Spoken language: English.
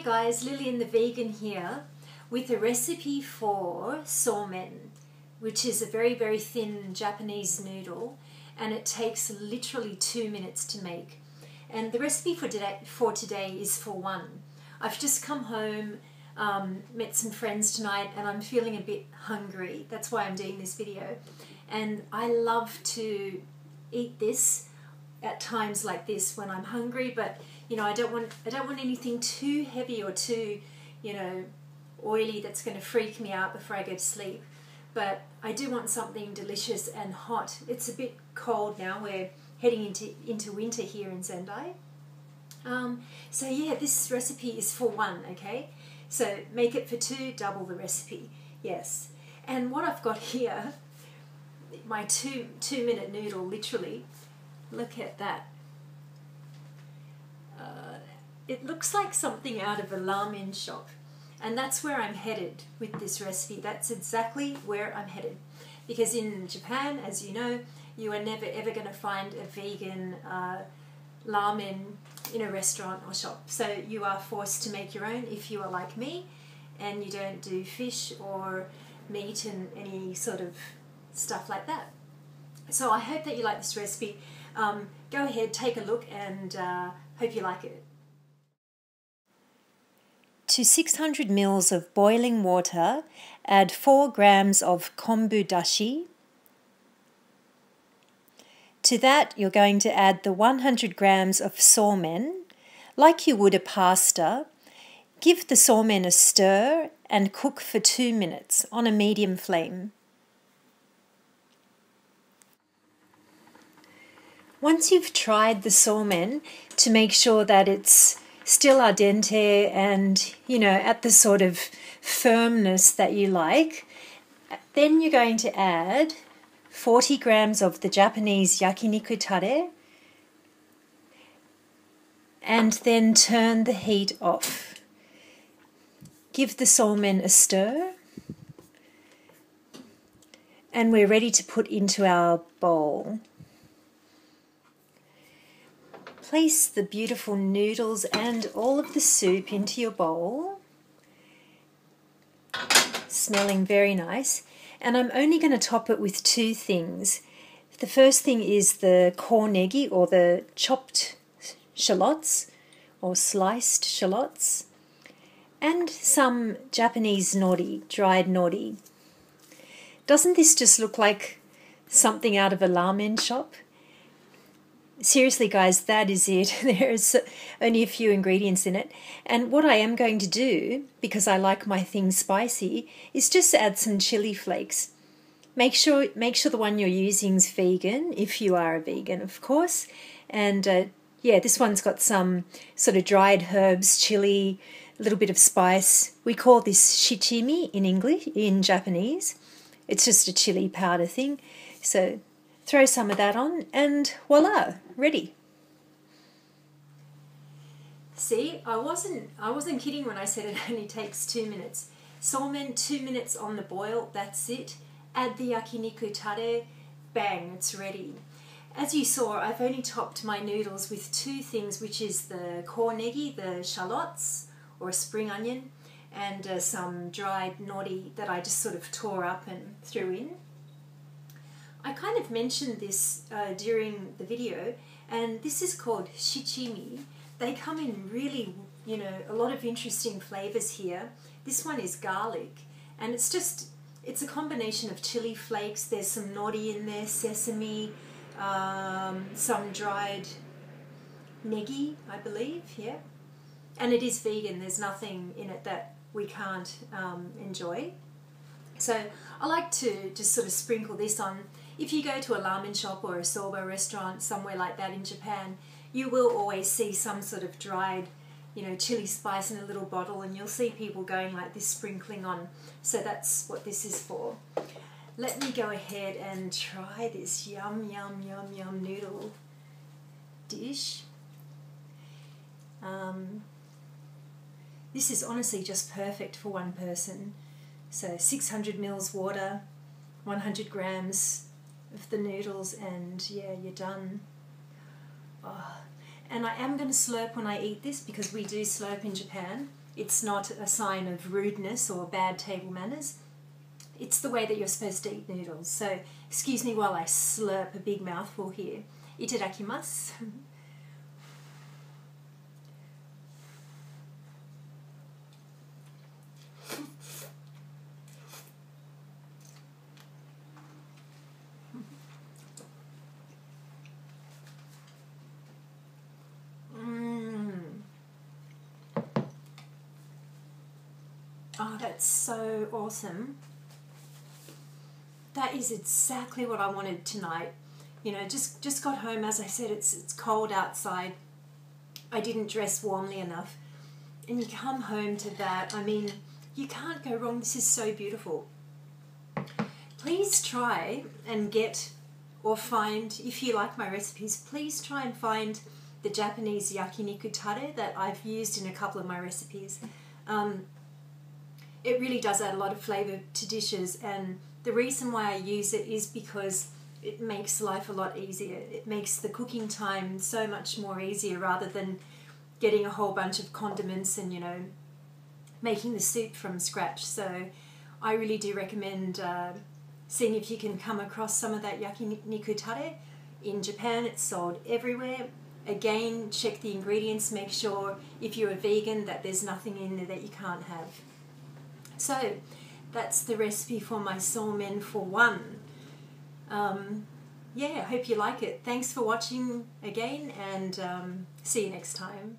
guys, Lillian the Vegan here with a recipe for somen, which is a very thin Japanese noodle, and it takes literally 2 minutes to make. And the recipe for today is for one. I've just come home, met some friends tonight, and I'm feeling a bit hungry. That's why I'm doing this video. And I love to eat this at times like this when I'm hungry, but you know, I don't want anything too heavy or too, you know, oily that's going to freak me out before I go to sleep. But I do want something delicious and hot. It's a bit cold now. We're heading into winter here in Sendai. So yeah, this recipe is for one, okay? So make it for two, double the recipe. Yes. And what I've got here, my two-minute noodle, literally. Look at that. It looks like something out of a ramen shop, and that's where I'm headed with this recipe. That's exactly where I'm headed, because in Japan, as you know, you are never ever going to find a vegan ramen in a restaurant or shop. So you are forced to make your own if you are like me and you don't do fish or meat and any sort of stuff like that. So I hope that you like this recipe. Go ahead, take a look, and hope you like it. To 600 ml of boiling water, add 4 grams of kombu dashi. To that, you're going to add the 100 grams of somen, like you would a pasta. Give the somen a stir and cook for 2 minutes on a medium flame. Once you've tried the somen to make sure that it's still al dente and, you know, at the sort of firmness that you like, then you're going to add 40 grams of the Japanese yakiniku tare and then turn the heat off. Give the somen a stir and we're ready to put into our bowl. Place the beautiful noodles and all of the soup into your bowl. Smelling very nice. And I'm only going to top it with 2 things. The first thing is the kornegi, or the chopped shallots or sliced shallots, and some Japanese nori, dried nori. Doesn't this just look like something out of a ramen shop? Seriously, guys, that is it. There's only a few ingredients in it. And what I am going to do, because I like my things spicy, is just add some chili flakes. Make sure the one you're using is vegan, if you are a vegan, of course. And yeah, this one's got some sort of dried herbs, chili, a little bit of spice. We call this shichimi in Japanese. It's just a chili powder thing. So throw some of that on and voila, ready. See, I wasn't kidding when I said it only takes 2 minutes. Somen, 2 minutes on the boil, that's it. Add the yakiniku tare, bang, it's ready. As you saw, I've only topped my noodles with 2 things, which is the kornegi, the shallots or a spring onion, and some dried nori that I just sort of tore up and threw in. I kind of mentioned this during the video, and this is called shichimi. They come in really, you know, a lot of interesting flavors here. This one is garlic, and it's a combination of chili flakes. There's some nori in there, sesame, some dried negi, I believe, yeah. And it is vegan. There's nothing in it that we can't enjoy. So I like to just sort of sprinkle this on. If you go to a ramen shop or a soba restaurant, somewhere like that in Japan, you will always see some sort of dried, you know, chili spice in a little bottle, and you'll see people going like this, sprinkling on. So that's what this is for. Let me go ahead and try this yum noodle dish. This is honestly just perfect for one person. So 600 ml water, 100 grams of the noodles, and yeah, you're done. Oh. And I am going to slurp when I eat this, because we do slurp in Japan. It's not a sign of rudeness or bad table manners. It's the way that you're supposed to eat noodles. So excuse me while I slurp a big mouthful here. Itadakimasu. Oh, that's so awesome. That is exactly what I wanted tonight. You know, just got home. As I said, it's cold outside. I didn't dress warmly enough. And you come home to that. I mean, you can't go wrong. This is so beautiful. Please try and get or find, if you like my recipes, please try and find the Japanese yakiniku tare that I've used in a couple of my recipes. It really does add a lot of flavour to dishes, and the reason why I use it is because it makes life a lot easier. It makes the cooking time so much more easier rather than getting a whole bunch of condiments and, you know, making the soup from scratch. So I really do recommend seeing if you can come across some of that yakiniku tare. In Japan, it's sold everywhere. Again, check the ingredients, make sure if you're a vegan that there's nothing in there that you can't have. So that's the recipe for my somen for one. Yeah, I hope you like it. Thanks for watching again, and see you next time.